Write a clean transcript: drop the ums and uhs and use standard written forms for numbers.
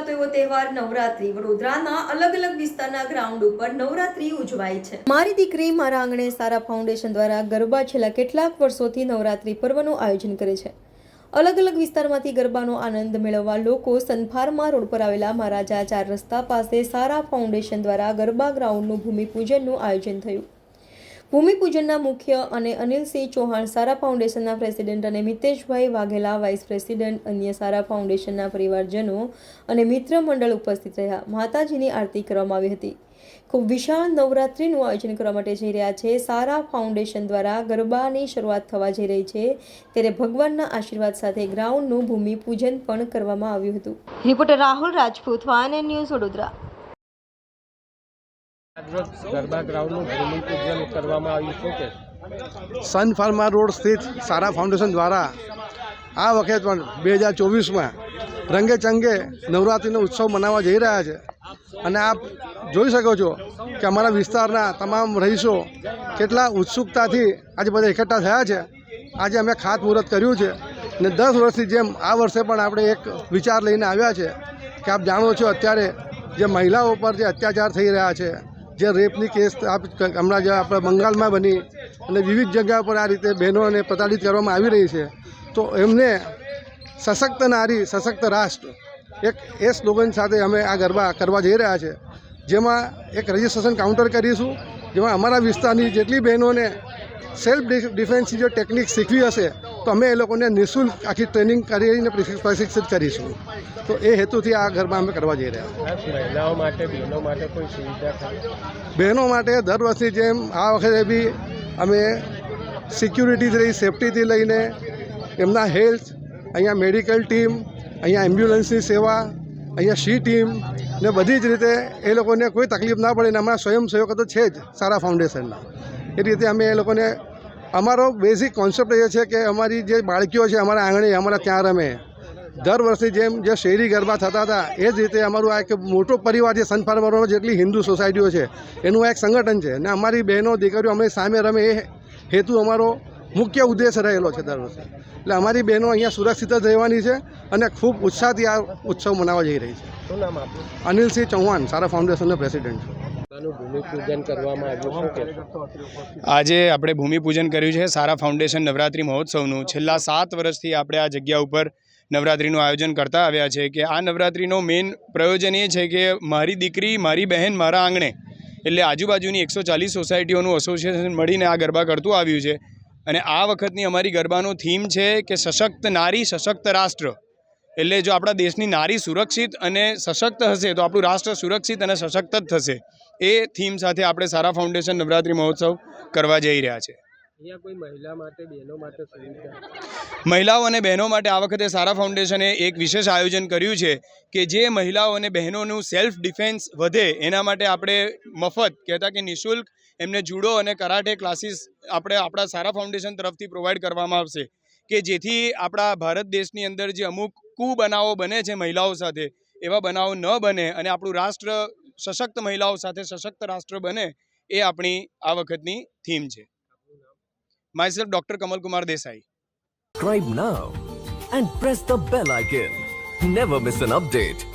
કહેવાતો એવો તહેવાર નવરાત્રી વડોદરાના અલગ અલગ વિસ્તારના ગ્રાઉન્ડ ઉપર નવરાત્રી ઉજવાય છે। મારી દીકરી મારા આંગણે સારા ફાઉન્ડેશન દ્વારા ગરબા છેલ્લા કેટલાક વર્ષોથી નવરાત્રી પર્વનું આયોજન કરે છે। અલગ અલગ વિસ્તારમાંથી ગરબાનો આનંદ મેળવવા લોકો સનફાર્મા રોડ પર આવેલા મહારાજા 4 રસ્તા પાસે સારા ફાઉન્ડેશન દ્વારા ગરબા ગ્રાઉન્ડનું ભૂમિપૂજનનું આયોજન થયું। ભૂમિપૂજનના મુખ્ય અને અનિલસિંહ ચૌહાણ સારા ફાઉન્ડેશનના પ્રેસિડેન્ટ અને મિતેશભાઈ વાઘેલા વાઇસ પ્રેસિડેન્ટ અન્ય સારા ફાઉન્ડેશનના પરિવારજનો અને મિત્ર મંડળ ઉપસ્થિત રહ્યા। માતાજીની આરતી કરવામાં આવી હતી। ખૂબ વિશાળ નવરાત્રીનું આયોજન કરવા માટે જઈ રહ્યા છે। સારા ફાઉન્ડેશન દ્વારા ગરબાની શરૂઆત થવા જઈ રહી છે ત્યારે ભગવાનના આશીર્વાદ સાથે ગ્રાઉન્ડનું ભૂમિપૂજન પણ કરવામાં આવ્યું હતું। રિપોર્ટર રાહુલ રાજપૂત, વાન ન્યૂઝ, વડોદરા। ગરબા ગ્રાઉન્ડનું ભૂમિપૂજન કરવામાં આવ્યું છે કે સન ફાર્મા રોડ સ્થિત સારા ફાઉન્ડેશન દ્વારા આ વખતે પણ 2024માં રંગે ચંગે નવરાત્રિનો ઉત્સવ મનાવવા જઈ રહ્યા છે અને આપ જોઈ શકો છો કે અમારા વિસ્તારના તમામ રહીશો કેટલા ઉત્સુકતાથી આજે બધા એકઠા થયા છે। આજે અમે ખાતમુહૂર્ત કર્યું છે ને 10 વર્ષથી જેમ આ વર્ષે પણ આપણે એક વિચાર લઈને આવ્યા છે કે આપ જાણો છો અત્યારે જે મહિલાઓ પર જે અત્યાચાર થઈ રહ્યા છે, જે રેપની કેસ હમણાં જે આપણે બંગાળમાં બની અને વિવિધ જગ્યા પર આ રીતે બહેનોને પ્રતાડિત કરવામાં આવી રહી છે, તો એમને સશક્ત નારી સશક્ત રાષ્ટ્ર એક એ સ્લોગન સાથે અમે આ ગરબા કરવા જઈ રહ્યા છે, જેમાં એક રજિસ્ટ્રેશન કાઉન્ટર કરીશું, જેમાં અમારા વિસ્તારની જેટલી બહેનોને સેલ્ફ ડિફેન્સની જે ટેકનિક શીખવી હશે તો અમે એ લોકોને નિઃશુલ્ક આખી ટ્રેનિંગ કરીને પ્રશિક્ષિત કરીશું। તો એ હેતુથી આ ગરબા અમે કરવા જઈ રહ્યા છીએ। મહિલાઓ માટે બહેનો માટે કોઈ સુવિધા ખરી? બહેનો માટે દર વર્ષની જેમ આ વખતે બી અમે સિક્યુરિટીથી સેફટીથી લઈને એમના હેલ્થ, અહીંયા મેડિકલ ટીમ, અહીંયા એમ્બ્યુલન્સની સેવા, અહીંયા સી ટીમ ને બધી જ રીતે એ લોકોને કોઈ તકલીફ ના પડે ને અમારા સ્વયંસેવકો તો છે જ સારા ફાઉન્ડેશનના। એ રીતે અમે એ લોકોને અમારો બેઝિક કોન્સેપ્ટ એ છે કે અમારી જે બાળકીઓ છે અમારા આંગણે અમારા ત્યાં રમે। દર વર્ષની જેમ જે શેરી ગરબા થતા હતા એ જ રીતે અમારું આ એક મોટો પરિવાર છે સન ફાર્મા જેટલી હિન્દુ સોસાયટીઓ છે એનું આ એક સંગઠન છે ને અમારી બહેનો દીકરીઓ અમે સામે રમે એ હેતુ અમારો મુખ્ય ઉદ્દેશ રહેલો છે દર વર્ષે। એટલે અમારી બહેનો અહીંયા સુરક્ષિત જ રહેવાની છે અને ખૂબ ઉત્સાહથી આ ઉત્સવ મનાવવા જઈ રહી છે। શું નામ આપનું? અનિલસિંહ ચૌહાણ, સારા ફાઉન્ડેશનના પ્રેસિડેન્ટ છું। ભૂમિપૂજન કરવામાં આવ્યું છે કે આજે આપણે ભૂમિપૂજન કર્યું છે સારા ફાઉન્ડેશન નવરાત્રિ મહોત્સવનું। છેલ્લા 7 વર્ષથી આપણે આ જગ્યા ઉપર નવરાત્રિનું આયોજન કરતા આવ્યા છે કે આ નવરાત્રિનો મેઇન પ્રયોજન એ છે કે મારી દીકરી મારી બહેન મારા આંગણે, એટલે આજુબાજુની 140 સોસાયટીઓનું એસોસિએશન મળીને આ ગરબા કરતું આવ્યું છે। અને આ વખતની અમારી ગરબાનો થીમ છે કે સશક્ત નારી સશક્ત રાષ્ટ્ર। એટલે જો આપણા દેશની નારી સુરક્ષિત અને સશક્ત હશે તો આપણું રાષ્ટ્ર સુરક્ષિત અને સશક્ત જ થશે। એ થીમ સાથે આપણે સારા ફાઉન્ડેશન નવરાત્રિ મહોત્સવ કરવા જઈ રહ્યા છે। અહીંયા કોઈ મહિલા માટે બહેનો માટે સુવિધા? મહિલાઓ અને બહેનો માટે આ વખતે સારા ફાઉન્ડેશને એક વિશેષ આયોજન કર્યું છે કે જે મહિલાઓ અને બહેનોનું સેલ્ફ ડિફેન્સ વધે એના માટે આપણે મફત કહેતા કે નિઃશુલ્ક એમને જુડો અને કરાટે ક્લાસીસ આપણે આપણા સારા ફાઉન્ડેશન તરફથી પ્રોવાઈડ કરવામાં આવશે કે જેથી આપણા ભારત દેશની અંદર જે અમુક કુબનાવો બને છે મહિલાઓ સાથે એવા બનાવો ન બને અને આપણું રાષ્ટ્ર સશક્ત મહિલાઓ સાથે સશક્ત રાષ્ટ્ર બને એ આપણી આ વખતની થીમ છે। Myself doctor Kamalkumar Desai. Subscribe now and press the bell icon. Never miss an update.